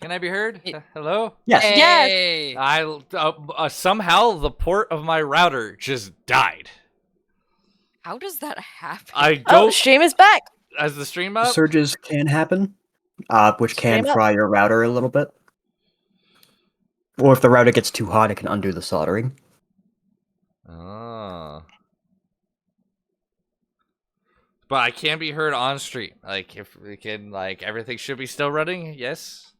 Can I be heard? It- Hello? Yes. Hey! I somehow the port of my router just died. How does that happen? I Oh, go stream is back. as the stream up. Surges can happen, which can Stream up. fry your router a little bit. Or if the router gets too hot, it can undo the soldering. Oh. But I can be heard on stream. Like if we can, like everything should be still running. Yes.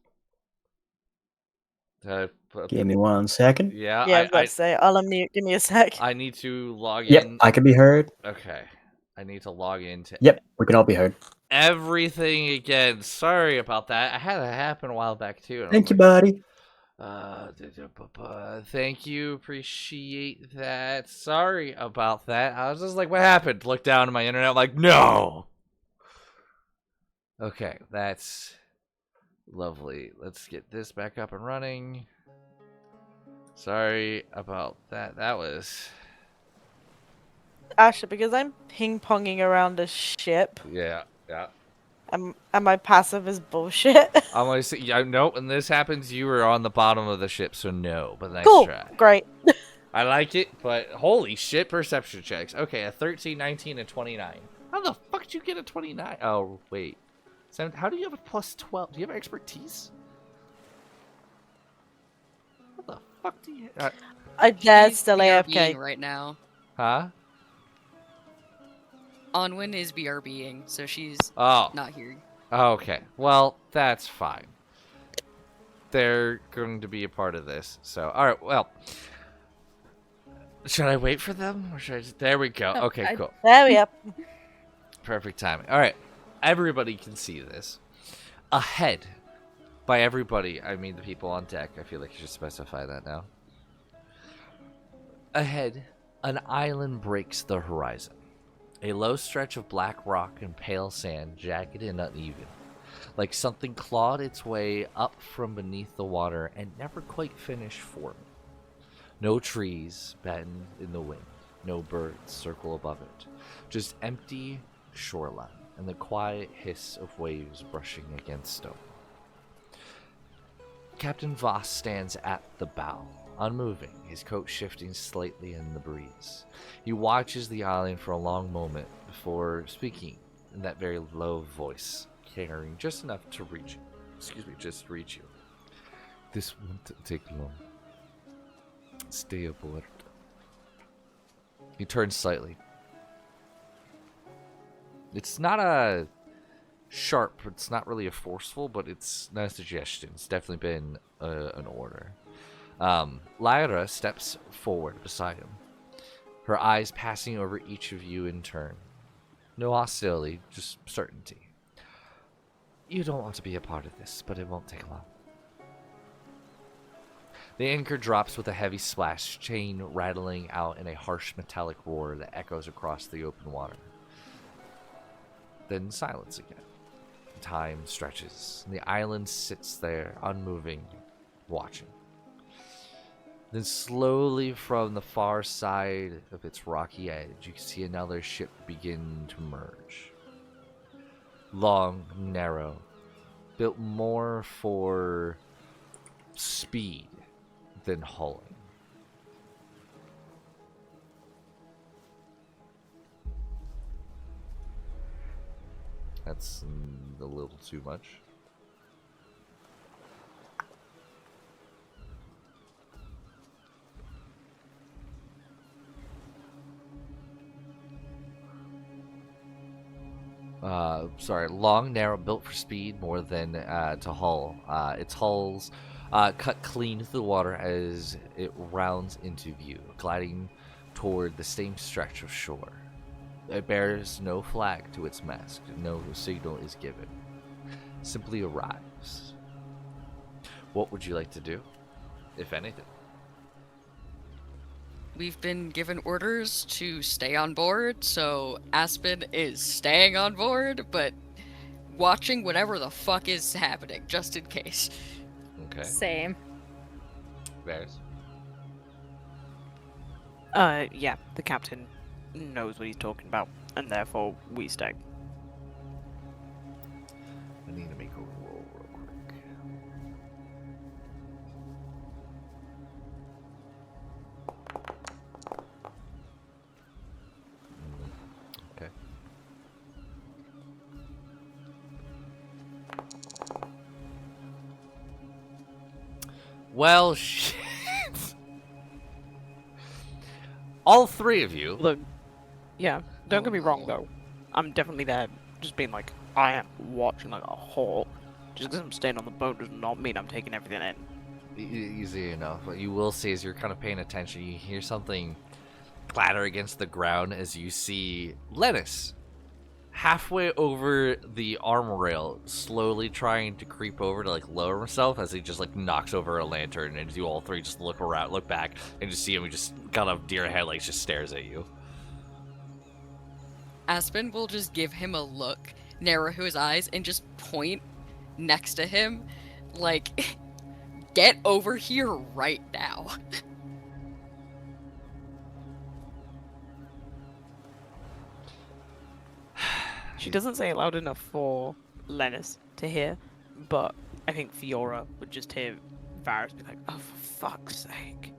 Give me 1 second. Yeah. Yeah, I was about to say, I'll unmute. Give me a sec. I need to log Yep, in. I can be heard. Okay. I need to log into Yep, we can all be heard. everything again. Sorry about that. I had that happen a while back too. And I was Thank you, like, buddy. Thank you. Appreciate that. Sorry about that. I was just like, what happened? Look down at my internet. I'm like, no. Okay, that's lovely. Let's get this back up and running. Sorry about that. That was... Asher, because I'm ping-ponging around a ship, Yeah. and my passive is bullshit. I'm gonna say, yeah, no, when this happens, you were on the bottom of the ship, so no, but nice Cool. try. Great. I like it, but holy shit, perception checks. Okay, a 13, 19, and 29. How the fuck did you get a 29? Oh, wait. How do you have a plus 12? Do you have expertise? What the fuck do you... That's He's still BRBing AFK. right now. huh? Onwin is BRBing, so she's Oh. not here. Okay. Well, that's fine. They're going to be a part of this. So, alright, well. Should I wait for them? Or should I just... There we go. No, Okay, cool. There we are. Perfect timing. Alright. Everybody can see this. Ahead. By everybody, I mean the people on deck. I feel like you should specify that now. Ahead, an island breaks the horizon. A low stretch of black rock and pale sand, jagged and uneven, like something clawed its way up from beneath the water and never quite finished forming. No trees bend in the wind, no birds circle above it, just empty shoreline and the quiet hiss of waves brushing against stone. Captain Voss stands at the bow, unmoving, his coat shifting slightly in the breeze. He watches the island for a long moment before speaking in that very low voice, carrying just enough to reach you. Just reach you. This won't take long. Stay aboard. He turns slightly. It's not a sharp, it's not really a forceful, but it's not a suggestion. It's definitely been an order. Lyra steps forward beside him, her eyes passing over each of you in turn. No hostility, just certainty. You don't want to be a part of this, but it won't take long. The anchor drops with a heavy splash, chain rattling out in a harsh metallic roar that echoes across the open water. Then silence again. Time stretches, and the island sits there, unmoving, watching. Then slowly from the far side of its rocky edge, you can see another ship begin to merge. Long, narrow, built more for speed than hauling. That's a little too much. Sorry, long, narrow, built for speed more than to haul. Its hulls cut clean through the water as it rounds into view, gliding toward the same stretch of shore. It bears no flag to its mast, no signal is given. Simply arrives. What would you like to do, if anything? We've been given orders to stay on board, so Aspen is staying on board, but watching whatever the fuck is happening, just in case. Okay. Same. Bears. Yeah, the captain knows what he's talking about, and therefore we stay. I need to make a roll real quick. Well, shit. All three of you. Look, yeah, don't get me wrong though. I'm definitely there, just being like, I am watching like a hawk. Just because I'm staying on the boat does not mean I'm taking everything in. Easy enough. What you will see as you're kind of paying attention, you hear something clatter against the ground as you see Lennis halfway over the arm rail, slowly trying to creep over to like lower himself as he just like knocks over a lantern, and you all three just look around, look back, and just see him. He just kind of deer headlights, just stares at you. Aspen will just give him a look, narrow his eyes, and just point next to him, like, get over here right now. She doesn't say it loud enough for Lennis to hear, but I think Fiora would just hear Varys be like, oh, for fuck's sake.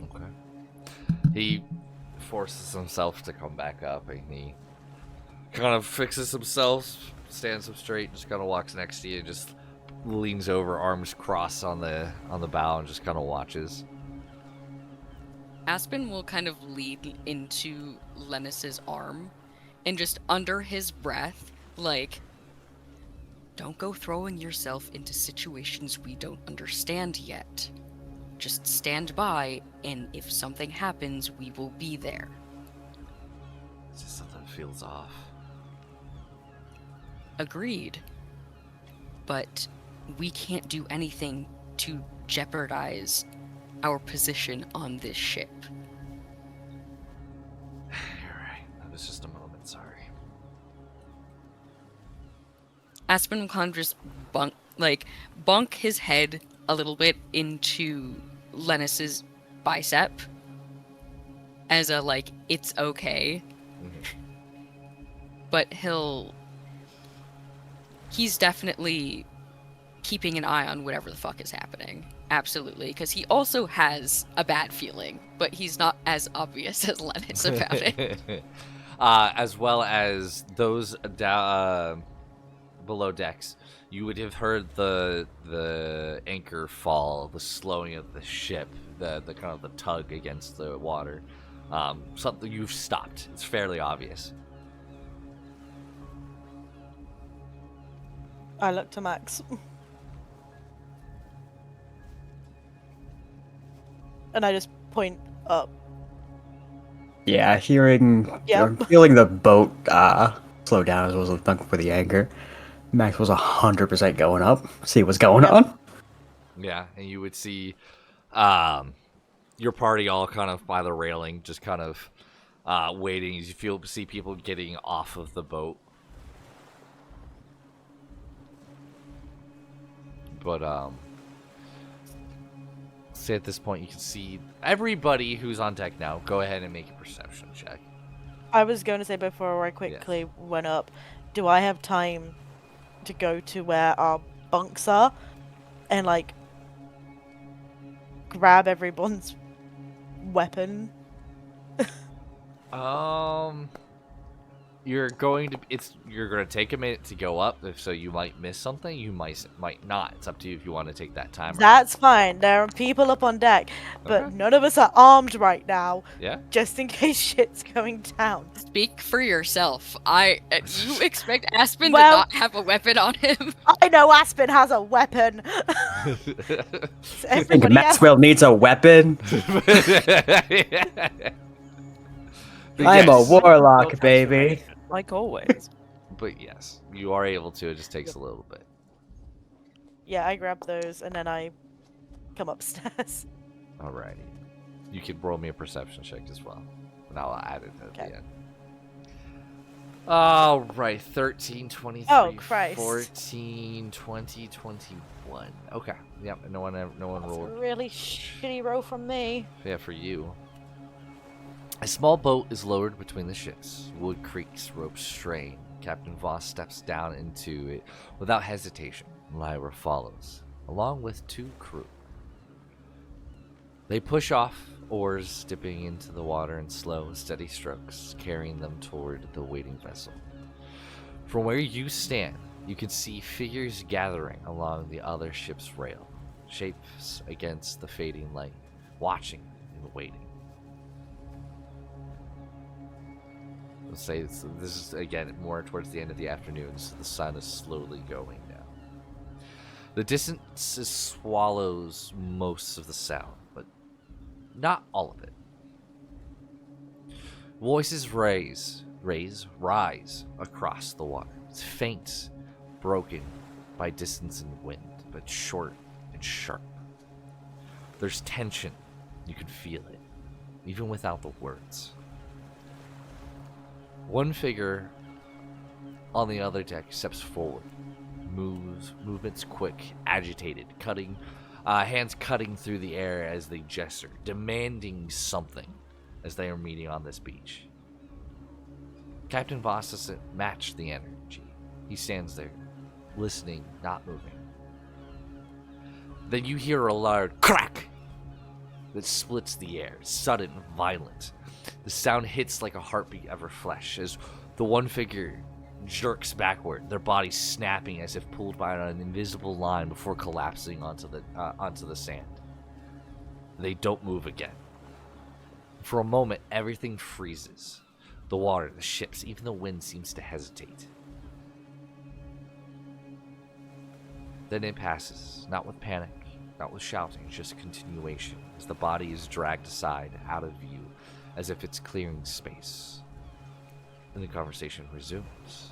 Okay. He forces himself to come back up, and he kind of fixes himself, stands up straight, and just kind of walks next to you, and just leans over, arms crossed on the bow, and just kind of watches. Aspen will kind of lead into Lennis's arm, and just under his breath, like, don't go throwing yourself into situations we don't understand yet. Just stand by, and if something happens, we will be there. It's just something feels off. Agreed. But we can't do anything to jeopardize our position on this ship. You're right. That was just a moment. Sorry. Aspen will kind of just bunk his head a little bit into Lennis's bicep as a like, it's okay. But he's definitely keeping an eye on whatever the fuck is happening. Absolutely, because he also has a bad feeling, but he's not as obvious as Lennis about it. As well as those below decks, you would have heard the anchor fall, the slowing of the ship, the kind of the tug against the water. Something you've stopped. It's fairly obvious. I look to Max. And I just point up. Yeah, Yep. feeling the boat slow down as well as looking for the anchor. Max was 100% going up, see what's going on. Yeah, and you would see your party all kind of by the railing, just kind of waiting as you see people getting off of the boat. But say at this point you can see everybody who's on deck now. Go ahead and make a perception check. I was going to say before I quickly went up, do I have time to go to where our bunks are and like grab everyone's weapon? You're going to take a minute to go up, so you might miss something. You might not. It's up to you if you want to take that time. That's fine. There are people up on deck, but Okay. none of us are armed right now. Yeah. Just in case shit's going down. Speak for yourself. You expect Aspen Well- to not have a weapon on him? I know Aspen has a weapon. I think Everybody else. Maxwell needs a weapon. But I'm a yes. warlock, baby. Like always. But yes, you are able to. It just takes a little bit. Yeah, I grab those and then I come upstairs. Alrighty. You can roll me a perception check as well. And I'll add it at the end. Alright, 13, 23, Oh, Christ. 14, 20, 21. Okay. Yep, no one That's a rolled. really shitty roll from me. Yeah, for you. A small boat is lowered between the ships. Wood creaks, ropes strain. Captain Voss steps down into it without hesitation. Lyra follows, along with two crew. They push off, oars dipping into the water in slow, steady strokes, carrying them toward the waiting vessel. From where you stand, You can see figures gathering along the other ship's rail, shapes against the fading light, watching and waiting. Let's say this is, again, more towards the end of the afternoon, so the sun is slowly going down. The distance swallows most of the sound, but not all of it. Voices rise across the water. It's faint, broken by distance and wind, but short and sharp. There's tension. You can feel it, even without the words. One figure on the other deck steps forward, movements quick, agitated, hands cutting through the air as they gesture, demanding something as they are meeting on this beach. Captain Voss doesn't match the energy. He stands there, listening, not moving. Then you hear a loud crack that splits the air, sudden, violent. The sound hits like a heartbeat of her flesh as the one figure jerks backward, their body snapping as if pulled by an invisible line before collapsing onto the sand. They don't move again. For a moment, everything freezes. The water, the ships, even the wind seems to hesitate. Then it passes, not with panic, not with shouting, just continuation, as the body is dragged aside, out of view, as if it's clearing space. And the conversation resumes.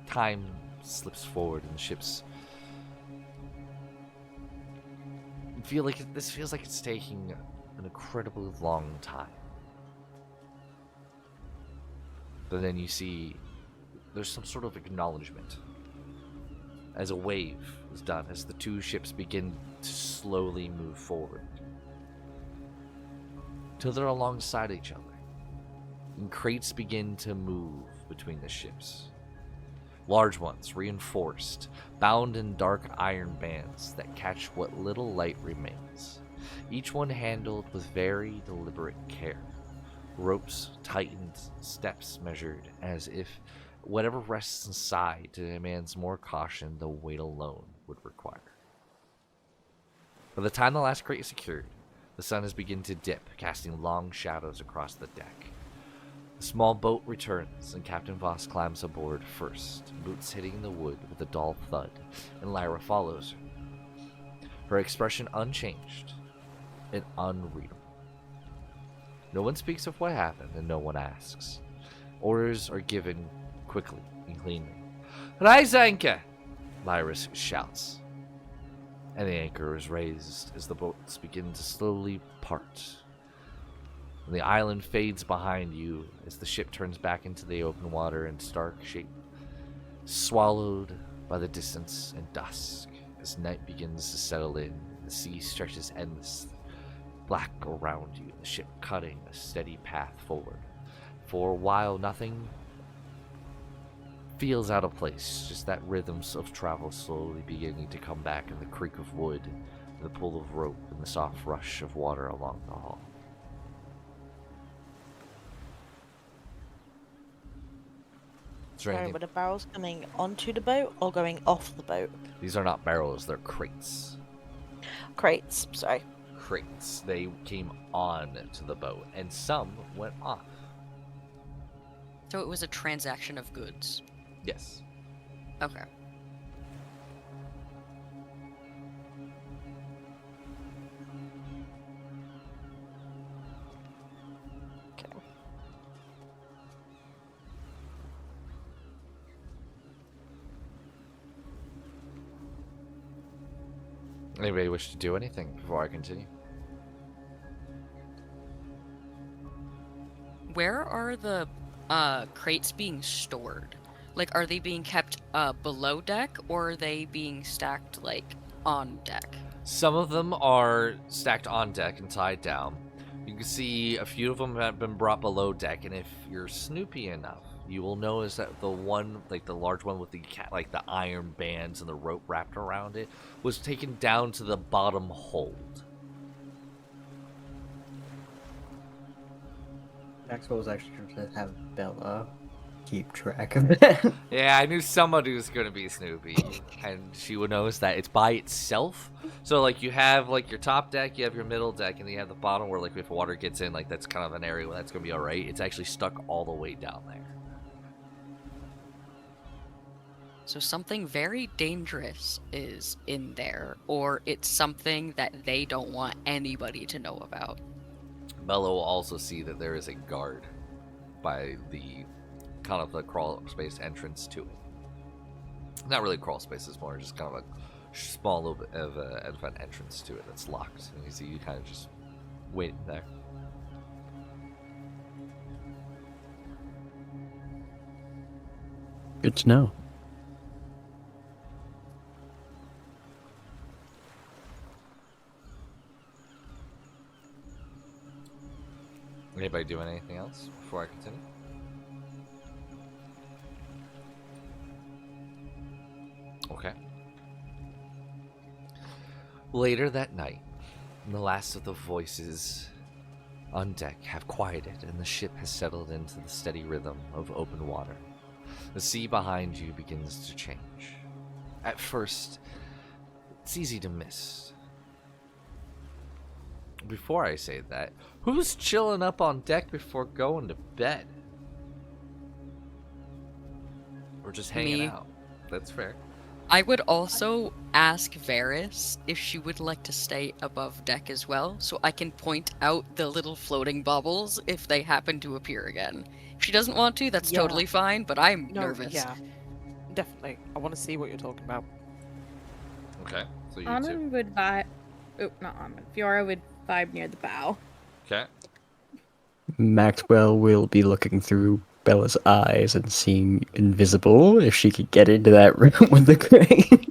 Time slips forward and the ships this feels like it's taking an incredibly long time. But then you see there's some sort of acknowledgement as a wave is done, as the two ships begin to slowly move forward till they're alongside each other, and crates begin to move between the ships. Large ones, reinforced, bound in dark iron bands that catch what little light remains, each one handled with very deliberate care. Ropes tightened, steps measured, as if whatever rests inside demands more caution than weight alone would require. By the time the last crate is secured, the sun has begun to dip, casting long shadows across the deck. The small boat returns, and Captain Voss climbs aboard first, boots hitting the wood with a dull thud, and Lyra follows her. Her expression unchanged and unreadable. No one speaks of what happened, and no one asks. Orders are given quickly and cleanly. "Rise anchor!" Lyra shouts, and the anchor is raised as the boats begin to slowly part. And the island fades behind you as the ship turns back into the open water in stark shape, swallowed by the distance and dusk. As night begins to settle in, the sea stretches endless, black around you, the ship cutting a steady path forward. For a while, nothing feels out of place, just that rhythms of travel slowly beginning to come back, and the creak of wood, and the pull of rope, and the soft rush of water along the hull. Sorry, were the barrels coming onto the boat or going off the boat? These are not barrels, they're crates. Crates, sorry. Crates. They came on to the boat, and some went off. So it was a transaction of goods. Yes. Okay. Anybody wish to do anything before I continue? Where are the crates being stored? Like, are they being kept below deck, or are they being stacked, like, on deck? Some of them are stacked on deck and tied down. You can see a few of them have been brought below deck, and if you're snoopy enough, you will notice that the one, like the large one with the the iron bands and the rope wrapped around it, was taken down to the bottom hold. Maxwell was actually trying to have Bella keep track of that. Yeah, I knew somebody was gonna be Snoopy, and she would notice that it's by itself. So like you have like your top deck, you have your middle deck, and then you have the bottom where like if water gets in, like that's kind of an area where that's gonna be all right. It's actually stuck all the way down there. So something very dangerous is in there, or it's something that they don't want anybody to know about. Mello will also see that there is a guard by the kind of the crawl space entrance to it. Not really a crawl space, it's more just kind of a small little bit of an entrance to it that's locked. And you see you kind of just waiting there. Good to know. Anybody doing anything else before I continue? Okay. Later that night, the last of the voices on deck have quieted and the ship has settled into the steady rhythm of open water. The sea behind you begins to change. At first, it's easy to miss. Before I say that, who's chilling up on deck before going to bed? Or just hanging Me. out? That's fair. I would also ask Varys if she would like to stay above deck as well, so I can point out the little floating bubbles if they happen to appear again. If she doesn't want to, that's Yeah. totally fine, but I'm No, nervous. yeah, definitely. I want to see what you're talking about. Okay, so you two. Amon would vibe. Oh, not Amon. Fiora would vibe near the bow. Okay. Maxwell will be looking through Bella's eyes and seeing invisible if she could get into that room with the crane.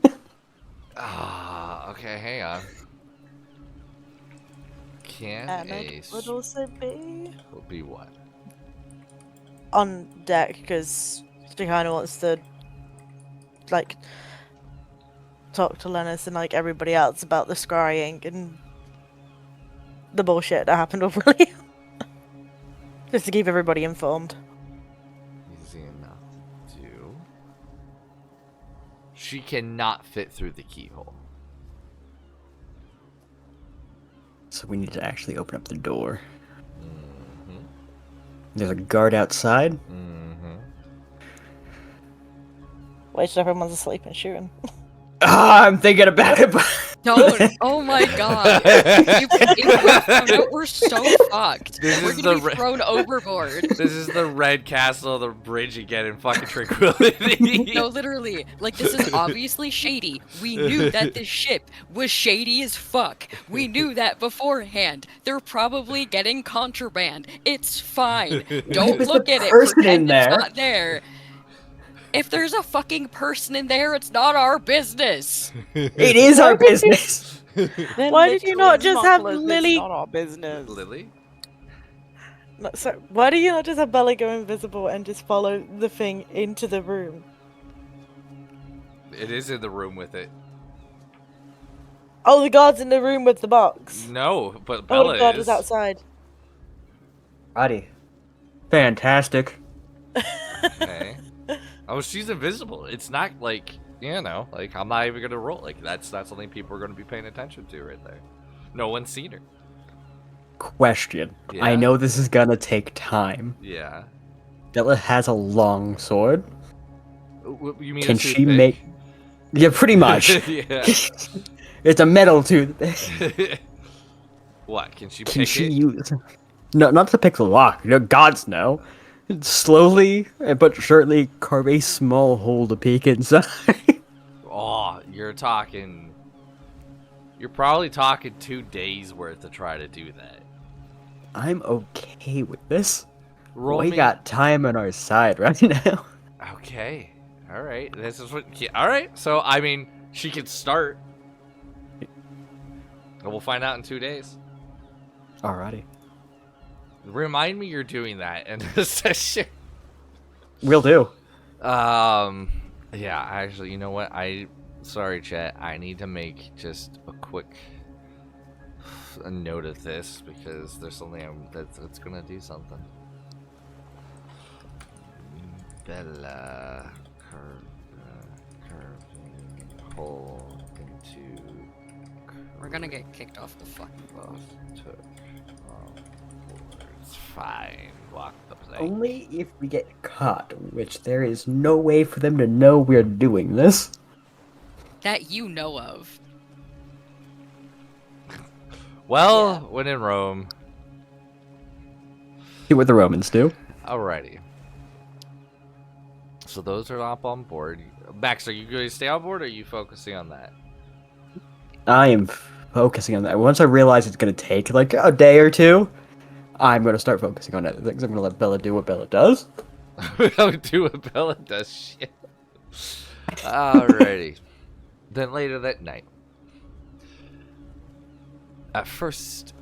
Okay, hang on. Can And a it would also be will be what? on deck because she kind of wants to like talk to Lennis and like everybody else about the scrying and the bullshit that happened with William. Just to keep everybody informed. Easy enough to do. She cannot fit through the keyhole. So we need to actually open up the door. Mm-hmm. There's a guard outside. Mm-hmm. Wait till everyone's asleep and shoot him. Ah, I'm thinking about it. Don't! Oh my god! If we're found out, we're so fucked. This We're is gonna the be re- thrown overboard. This is the red castle of the bridge again in fucking Tranquility. No, literally. Like, this is obviously shady. We knew that this ship was shady as fuck. We knew that beforehand. They're probably getting contraband. It's fine. Don't There's look a at it. person Pretend in it's there. not there. If there's a fucking person in there, it's not our business. It is our business. They're Why did you not literal just have smugglers, Lily- It's not our business. Lily? No, so why do you not just have Bella go invisible and just follow the thing into the room? It is in the room with it. Oh, the guard's in the room with the box. No, but Oh, Bella the guard is. was outside. Righty. Fantastic. Okay. Oh, she's invisible. It's not like, you know, like I'm not even gonna roll. Like that's not something people are gonna be paying attention to right there. No one's seen her. Question. Yeah? I know this is gonna take time. Yeah. Bella has a long sword. You mean Can a she toothpick? make... Yeah, pretty much. Yeah. It's a metal toothpick. What? Can she Can pick she it? use... No, not to pick the lock. No, gods no. Slowly, but surely, carve a small hole to peek inside. Oh, you're talking. You're probably talking 2 days worth to try to do that. I'm okay with this. Roll we me. got time on our side right now. Okay. All right. This is what. All right. So I mean, she could start. And we'll find out in 2 days. Alrighty. Remind me you're doing that in this session. Will do. Yeah, actually, you know what? Sorry, chat. I need to make just a quick a note of this because there's something that's gonna do something. Bella curving hole into. We're gonna get kicked off the fucking boat. Took It's fine. Walk the plank. Only if we get caught, which there is no way for them to know we're doing this. That you know of. Well, Yeah. when in Rome. See what the Romans do. Alrighty. So those are up on board. Max, are you going to stay on board or are you focusing on that? I am focusing on that. Once I realize it's going to take like a day or two, I'm going to start focusing on other things. I'm going to let Bella do what Bella does. Don't do what Bella does shit. Alrighty. Then later that night. At first,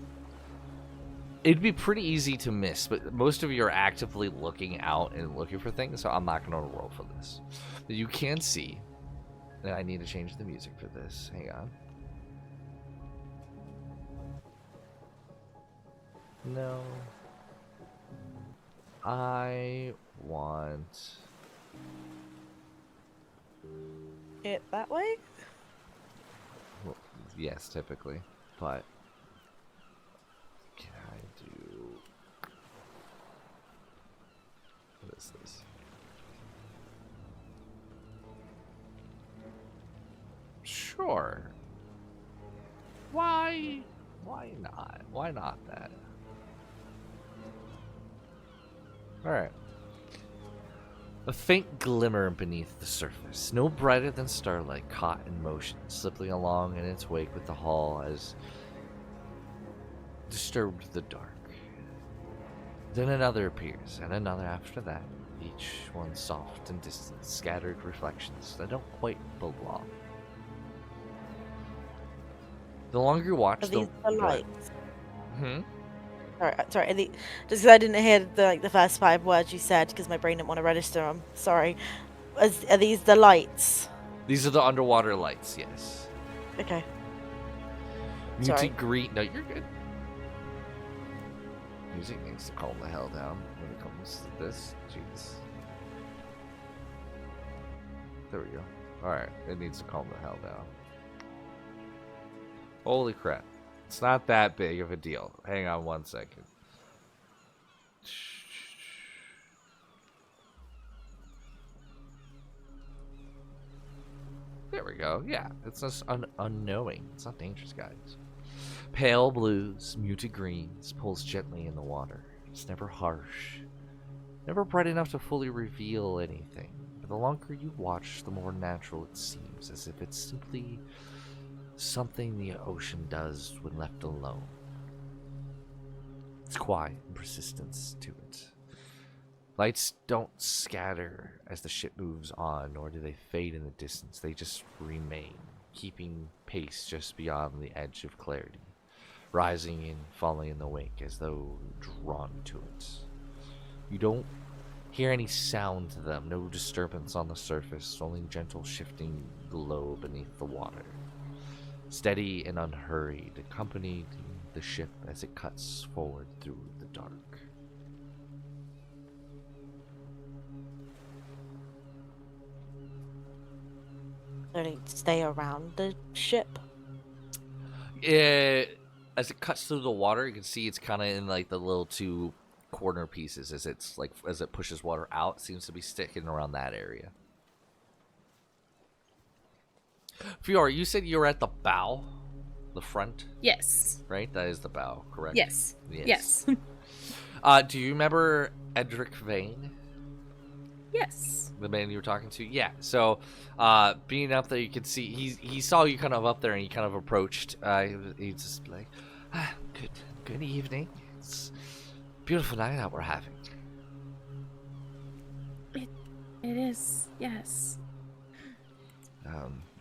it'd be pretty easy to miss, but most of you are actively looking out and looking for things, so I'm not going to roll for this. But you can see, and I need to change the music for this. Hang on. No. I want... It that way? Well, yes, typically, but... Can I do... What is this? Sure. Why not? Why not that? Alright. A faint glimmer beneath the surface, no brighter than starlight, caught in motion, slipping along in its wake with the hull as disturbed the dark. Then another appears, and another after that, each one soft and distant, scattered reflections that don't quite belong. The longer you watch, Are these the Go ahead. lights? Hmm? Sorry. Just because I didn't hear the first 5 words you said, because my brain didn't want to register them. Sorry. Are these the lights? These are the underwater lights, yes. Okay. Muted Sorry. green. No, you're good. Music needs to calm the hell down when it comes to this. Jeez. There we go. Alright, it needs to calm the hell down. Holy crap. It's not that big of a deal. Hang on 1 second. There we go. Yeah, it's just unknowing. It's not dangerous, guys. Pale blues, muted greens, pulls gently in the water. It's never harsh. Never bright enough to fully reveal anything. But the longer you watch, the more natural it seems, as if it's simply something the ocean does when left alone. It's quiet and persistence to it. Lights don't scatter as the ship moves on, nor do they fade in the distance. They just remain, keeping pace just beyond the edge of clarity, rising and falling in the wake as though drawn to it. You don't hear any sound to them, no disturbance on the surface, only gentle shifting glow beneath the water. Steady and unhurried, accompanying the ship as it cuts forward through the dark. Do they stay around the ship? As it cuts through the water, you can see it's kind of in like the little 2 corner pieces as it pushes water out. It seems to be sticking around that area. Fiora, you said you were at the bow, the front, Yes. right? That is the bow, correct? Yes. Yes. Do you remember Edric Vane, Yes. the man you were talking to? Yeah. So, being up there, you could see he saw you kind of up there, and he kind of approached. He's just like, good evening. It's a beautiful night out we're having. It is. Yes.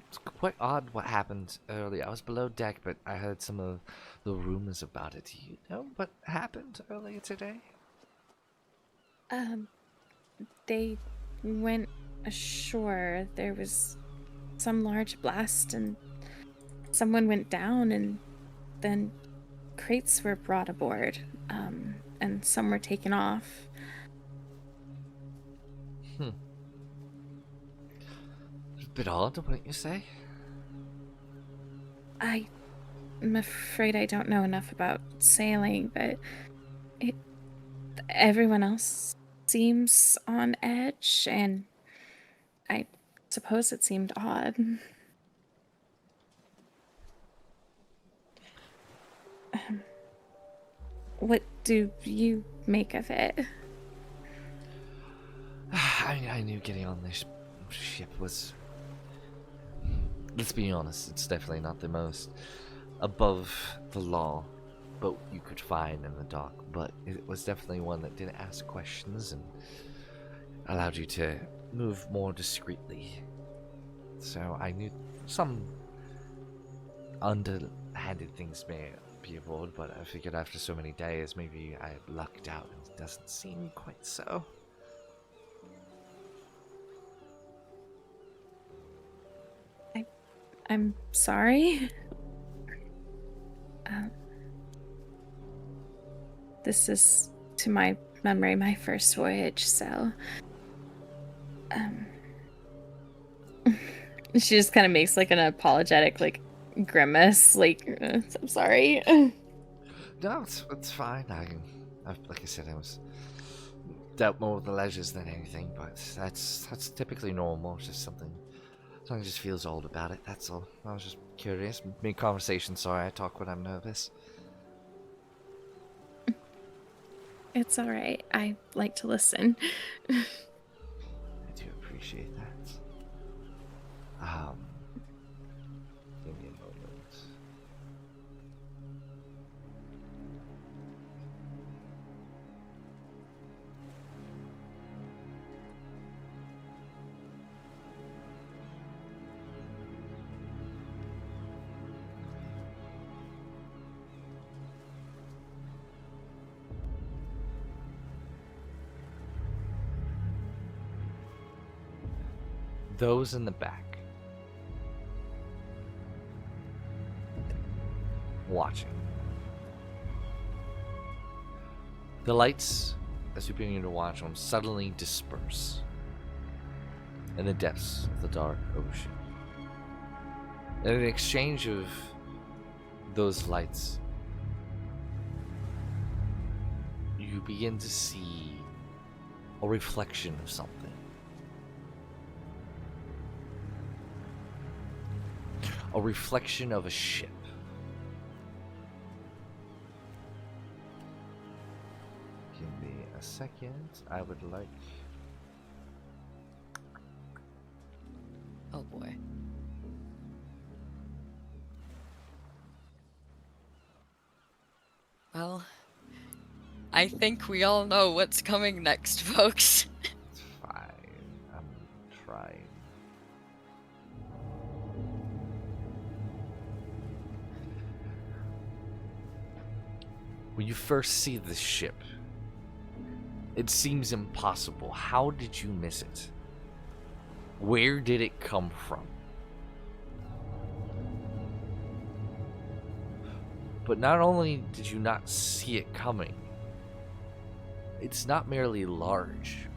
It's quite odd what happened earlier. I was below deck, but I heard some of the rumors about it. Do you know what happened earlier today? They went ashore. There was some large blast and someone went down, and then crates were brought aboard, and some were taken off. A bit odd, wouldn't you say? I'm afraid I don't know enough about sailing, but it, everyone else seems on edge, and I suppose it seemed odd. What do you make of it? I knew getting on this ship was... Let's be honest, it's definitely not the most above the law boat you could find in the dock, but it was definitely one that didn't ask questions and allowed you to move more discreetly. So I knew some underhanded things may be aboard, but I figured after so many days, maybe I had lucked out, and it doesn't seem quite so. I'm sorry. This is, to my memory, my first voyage, so... She just kind of makes, like, an apologetic, like, grimace, like, I'm sorry. No, it's fine. Like I said, I was dealt more with the leisures than anything, but that's typically normal. It's just something just feels old about it. That's all. I was just curious. Mid conversation. Sorry, I talk when I'm nervous. It's alright. I like to listen. I do appreciate that. Give me a moment. Those in the back, watching. The lights, as you begin to watch them, suddenly disperse in the depths of the dark ocean. And in exchange of those lights, you begin to see a reflection of something. A reflection of a ship. Give me a second. I would like... Oh boy. Well, I think we all know what's coming next, folks. It's fine. I'm trying. When you first see this ship, it seems impossible. How did you miss it? Where did it come from? But not only did you not see it coming, it's not merely large,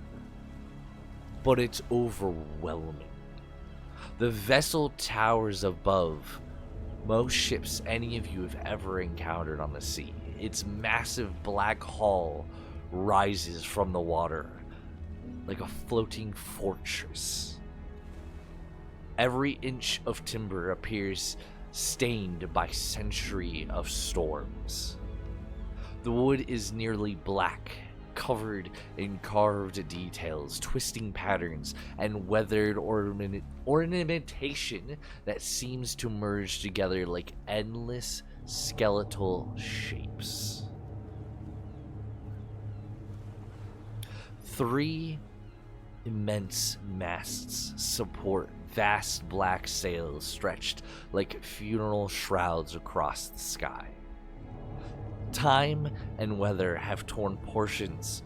but it's overwhelming. The vessel towers above most ships any of you have ever encountered on the sea. Its massive black hull rises from the water like a floating fortress. Every inch of timber appears stained by century of storms. The wood is nearly black, covered in carved details, twisting patterns, and weathered ornamentation that seems to merge together like endless skeletal shapes. 3 immense masts support vast black sails stretched like funeral shrouds across the sky. Time and weather have torn portions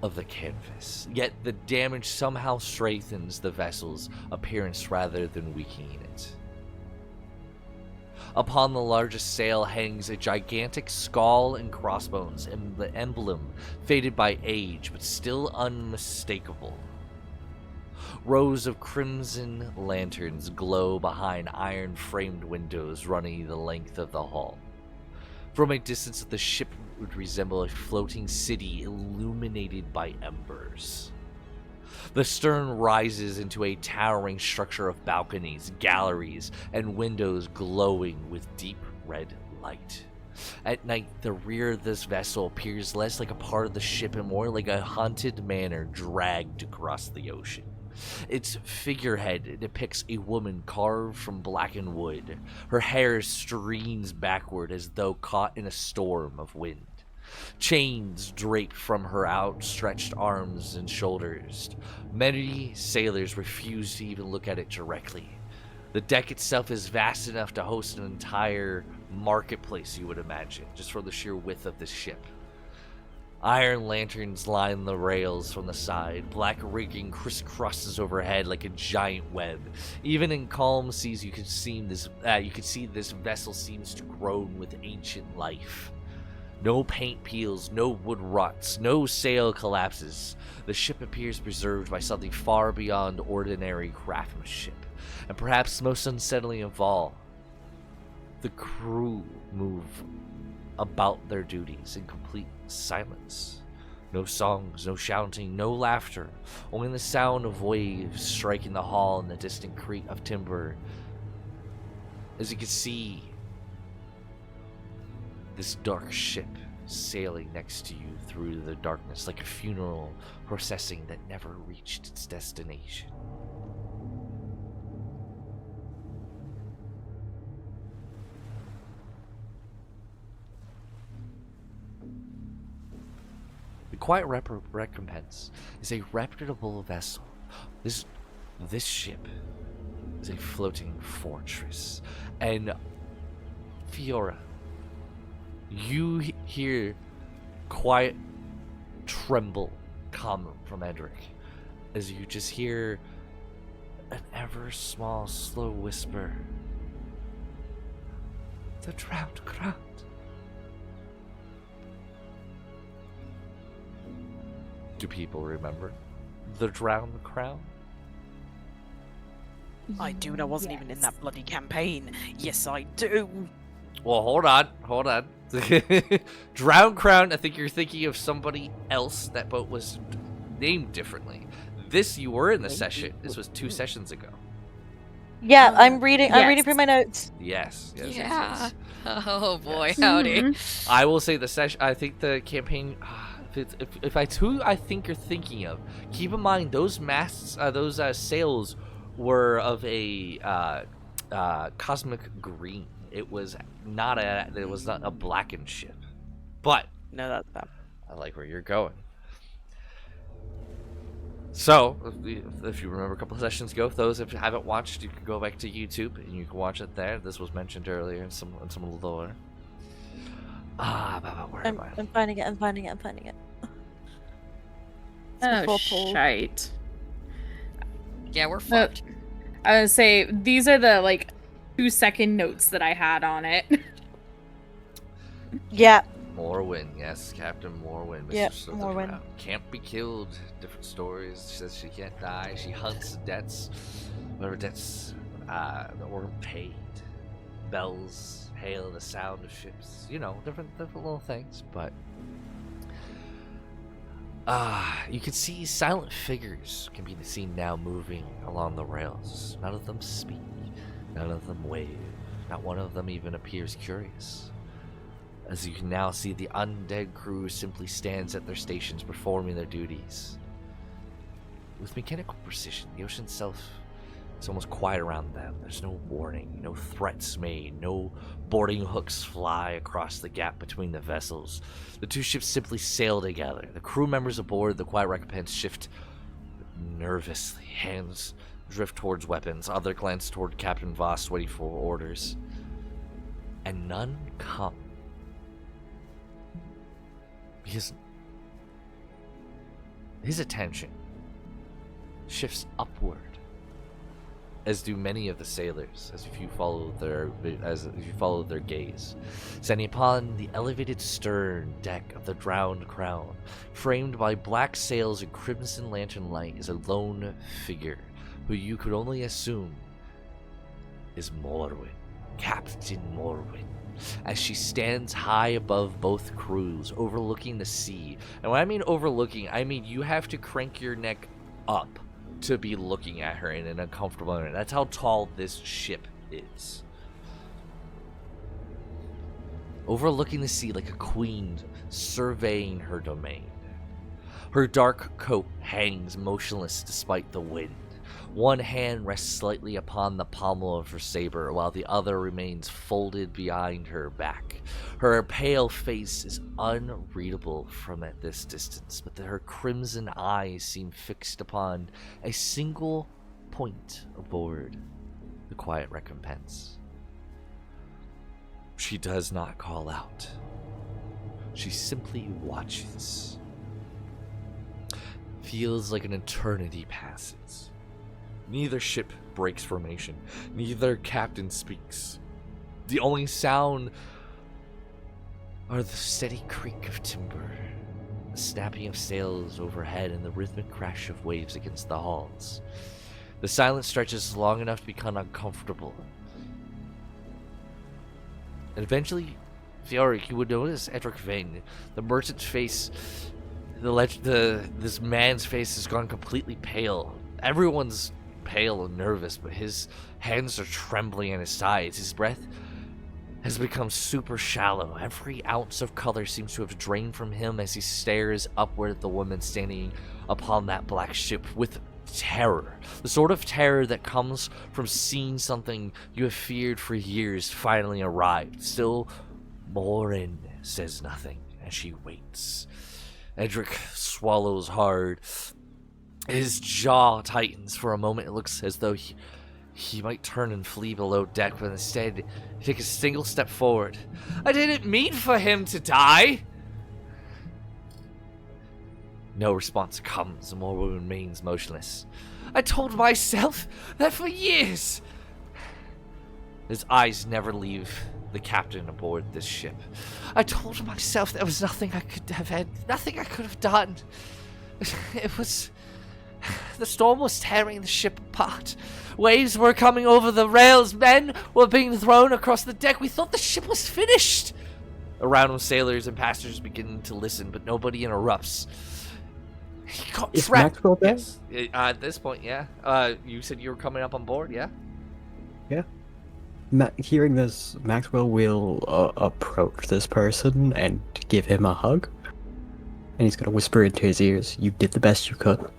of the canvas, yet the damage somehow strengthens the vessel's appearance rather than weakening it. Upon the largest sail hangs a gigantic skull and crossbones, and the emblem faded by age, but still unmistakable. Rows of crimson lanterns glow behind iron-framed windows running the length of the hull. From a distance, the ship would resemble a floating city illuminated by embers. The stern rises into a towering structure of balconies, galleries, and windows glowing with deep red light. At night, the rear of this vessel appears less like a part of the ship and more like a haunted manor dragged across the ocean. Its figurehead depicts a woman carved from blackened wood. Her hair streams backward as though caught in a storm of wind. Chains drape from her outstretched arms and shoulders. Many sailors refuse to even look at it directly. The deck itself is vast enough to host an entire marketplace, you would imagine, just for the sheer width of this ship. Iron lanterns line the rails from the side. Black rigging crisscrosses overhead like a giant web. Even in calm seas, you could see this vessel seems to groan with ancient life. No paint peels, no wood rots, no sail collapses. The ship appears preserved by something far beyond ordinary craftsmanship. And perhaps most unsettling of all, the crew move about their duties in complete silence. No songs, no shouting, no laughter, only the sound of waves striking the hull and the distant creak of timber. As you can see, this dark ship sailing next to you through the darkness like a funeral procession that never reached its destination. The Quiet Recompense is a reputable vessel. This ship is a floating fortress. And Fiora, you hear quiet tremble come from Edric as you just hear an ever small, slow whisper. The drowned crown. Do people remember the drowned crown? I do, and I wasn't even in that bloody campaign. Yes, I do. Well, hold on. Drowned crown, I think you're thinking of somebody else. That boat was named differently. This, you were in the session. This was 2 sessions ago. Yeah, I'm reading Yes. through my notes. Yes. Yeah. Oh boy, Yes. howdy. Mhm. I will say the session. I think the campaign. If it's who I think you're thinking of, keep in mind those masts, those sails were of a cosmic green. It was not a blackened ship. But No, that's that. I like where you're going. So, if you remember a couple of sessions ago, those if you haven't watched, you can go back to YouTube and you can watch it there. This was mentioned earlier in some of the lore. Where am I? I'm finding it. I'm finding it. It's Oh, before Paul. shite. Yeah, we're fucked. I would say these are the 2-second notes that I had on it. Yeah. Morwyn, yes, Captain Morwyn. Yep, Mistress of the Morwyn. Crown. Can't be killed. Different stories. She says she can't die. She hunts debts. Whatever debts that weren't paid. Bells hail the sound of ships. You know, different little things. But you can see silent figures can be seen now moving along the rails. None of them speak. None of them wave. Not one of them even appears curious. As you can now see, the undead crew simply stands at their stations performing their duties. With mechanical precision, the ocean itself is almost quiet around them. There's no warning, no threats made, no boarding hooks fly across the gap between the vessels. The 2 ships simply sail together. The crew members aboard the Quiet Recompense shift nervously. Hands drift towards weapons, other glance toward Captain Voss waiting for orders. And none come. Because his attention shifts upward as do many of the sailors, as if you follow their gaze. Standing upon the elevated stern deck of the Drowned Crown, framed by black sails and crimson lantern light, is a lone figure who you could only assume is Morwen, Captain Morwen, as she stands high above both crews, overlooking the sea. And when I mean overlooking, I mean you have to crank your neck up to be looking at her in an uncomfortable manner. That's how tall this ship is. Overlooking the sea like a queen surveying her domain. Her dark coat hangs motionless despite the wind. One hand rests slightly upon the pommel of her saber, while the other remains folded behind her back. Her pale face is unreadable from at this distance, but her crimson eyes seem fixed upon a single point aboard the quiet recompense. She does not call out. She simply watches. Feels like an eternity passes. Neither ship breaks formation. Neither captain speaks. The only sound are the steady creak of timber, the snapping of sails overhead, and the rhythmic crash of waves against the hulls. The silence stretches long enough to become uncomfortable. And eventually, Fiora, you would notice Edric Vane, the merchant's face, this man's face has gone completely pale. Everyone's pale and nervous, but his hands are trembling at his sides. His breath has become super shallow. Every ounce of color seems to have drained from him as he stares upward at the woman standing upon that black ship with terror. The sort of terror that comes from seeing something you have feared for years finally arrived. Still, Morin says nothing as she waits. Edric swallows hard. His jaw tightens. For a moment, it looks as though he might turn and flee below deck, but instead, he takes a single step forward. I didn't mean for him to die! No response comes, and Morwen remains motionless. I told myself that for years! His eyes never leave the captain aboard this ship. I told myself there was nothing I could have done. It was... The storm was tearing the ship apart. Waves were coming over the rails. Men were being thrown across the deck. We thought the ship was finished. Around him, sailors and passengers begin to listen, but nobody interrupts. He got Is trapped. Maxwell there? Yes. At this point, yeah. You said you were coming up on board, yeah? Yeah. Hearing this, Maxwell will approach this person and give him a hug. And he's going to whisper into his ears, "You did the best you could.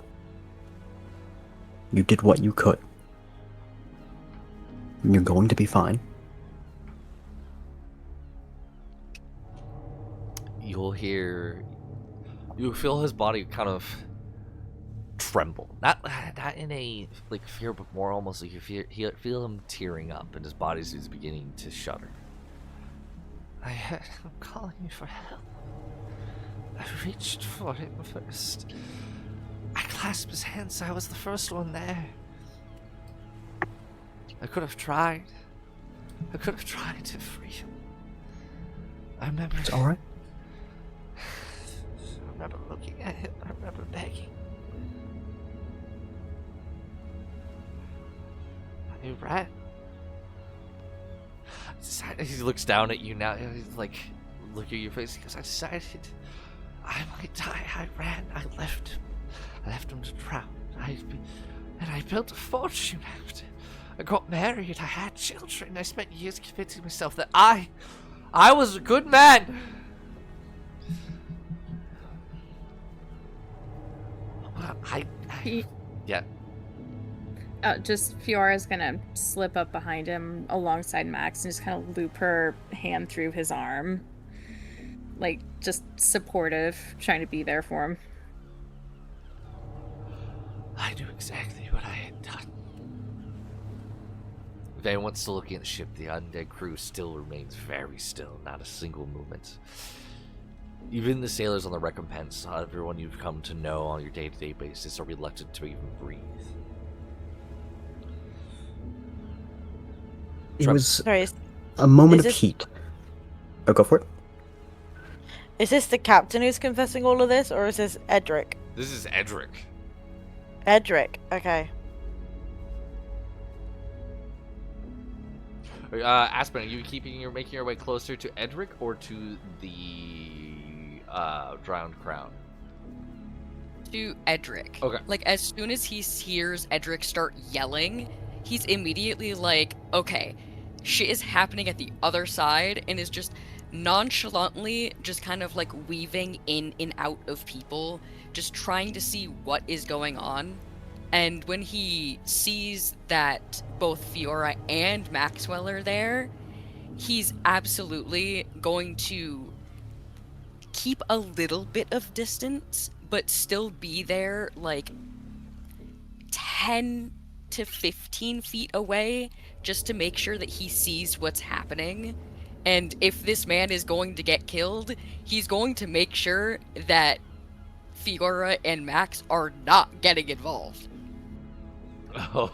You did what you could. You're going to be fine." You'll feel his body kind of tremble. Not in a like fear, but more almost like you feel him tearing up, and his body is beginning to shudder. I'm calling you for help. I reached for him first. I clasped his hands. I was the first one there. I could have tried. I could have tried to free him. I remember. It's alright. I remember looking at him. I remember begging. Hey, Rat. He looks down at you now. He's like, look at your face. He goes, I decided I might die. I ran. I left him to drown. And I built a fortune after. I got married. I had children. I spent years convincing myself that I was a good man. Yeah. Just Fiora's gonna slip up behind him alongside Max and just kind of loop her hand through his arm. Like, just supportive, trying to be there for him. I knew exactly what I had done. If anyone's still looking at the ship, the undead crew still remains very still, not a single movement. Even the sailors on the recompense, everyone you've come to know on your day-to-day basis, are reluctant to even breathe. It was Sorry, a moment is of this- heat. Oh, go for it. is this the captain who's confessing all of this, or is this Edric? This is Edric. Edric, okay. Aspen, are you making your way closer to Edric or to the drowned crown? To Edric. Okay. Like, as soon as he hears Edric start yelling, he's immediately like, okay, shit is happening at the other side, and is just nonchalantly just kind of like weaving in and out of people, just trying to see what is going on. And when he sees that both Fiora and Maxwell are there, he's absolutely going to keep a little bit of distance, but still be there like 10 to 15 feet away, just to make sure that he sees what's happening. And if this man is going to get killed, he's going to make sure that Fiora and Max are not getting involved.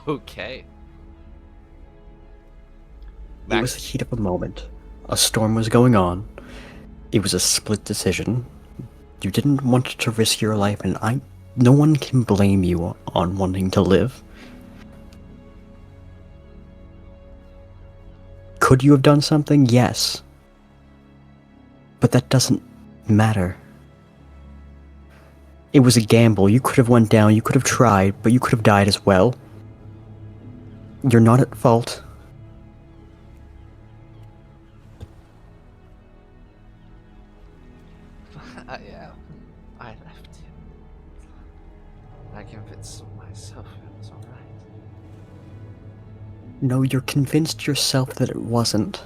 Okay. It was the heat of a moment. A storm was going on. It was a split decision. You didn't want to risk your life, and no one can blame you on wanting to live. Could you have done something? Yes. But that doesn't matter. It was a gamble. You could have went down, you could have tried, but you could have died as well. You're not at fault. Yeah, I left him. I convinced myself it was alright. No, you're convinced yourself that it wasn't.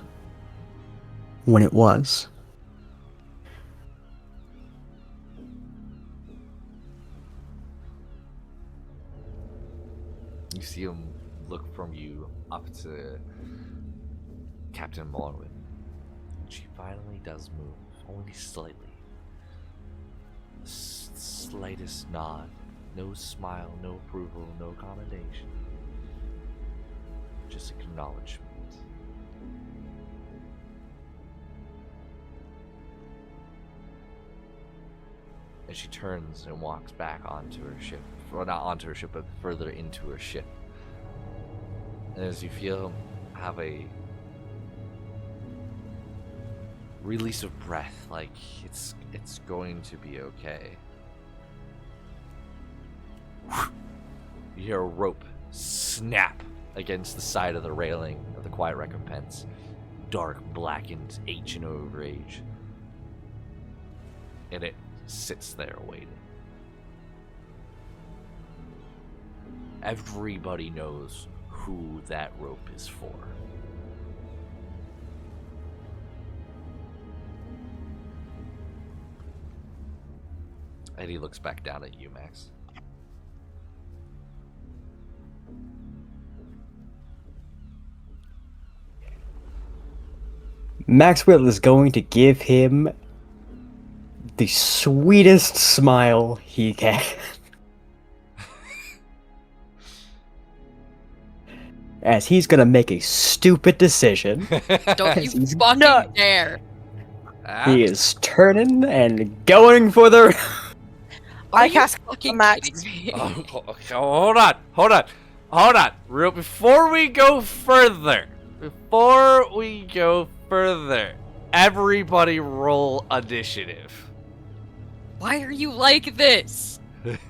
When it was. You see him look from you up to Captain Morwin. She finally does move, only slightly. The slightest nod. No smile, no approval, no commendation. Just acknowledgement. And she turns and walks back onto her ship. Well, not onto her ship, but further into her ship. And as you feel, have a release of breath, like it's going to be okay. You hear a rope snap against the side of the railing of the Quiet Recompense. Dark, blackened, ancient over age. And it sits there waiting. Everybody knows who that rope is for. And he looks back down at you, Max. Maxwell is going to give him the sweetest smile he can. As he's gonna make a stupid decision. Don't you He's fucking not- dare! He is turning and going for the. Are I you cast fucking Max. kidding me? Oh, okay, hold on. Before we go further, everybody roll initiative. Why are you like this?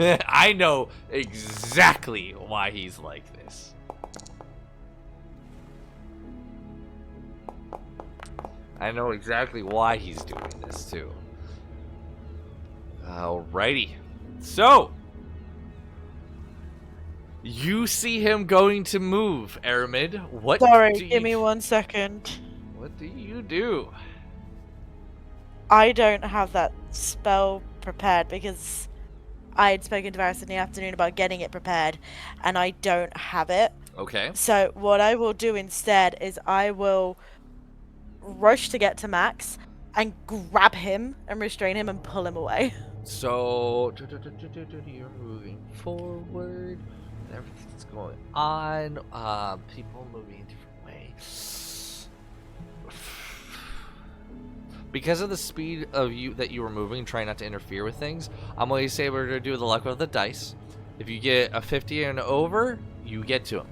I know exactly why he's like this. I know exactly why he's doing this too. Alrighty. So, you see him going to move, Aramid. What Sorry, do give me you, 1 second. What do you do? I don't have that spell prepared because I had spoken to Varys in the afternoon about getting it prepared, and I don't have it. Okay. So what I will do instead is I will rush to get to Max and grab him and restrain him and pull him away. So, you're moving forward. Everything's going on. People moving a different way. Because of the speed of you that you were moving, trying not to interfere with things, I'm going to say we're going to do the luck of the dice. If you get a 50 and over, you get to him.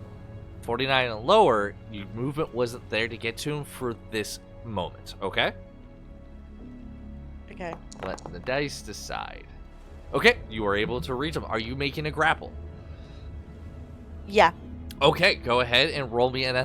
49 and lower, your movement wasn't there to get to him for this moment, okay? Okay. Let the dice decide. Okay, you are able to reach him. Are you making a grapple? Yeah. Okay, go ahead and roll me an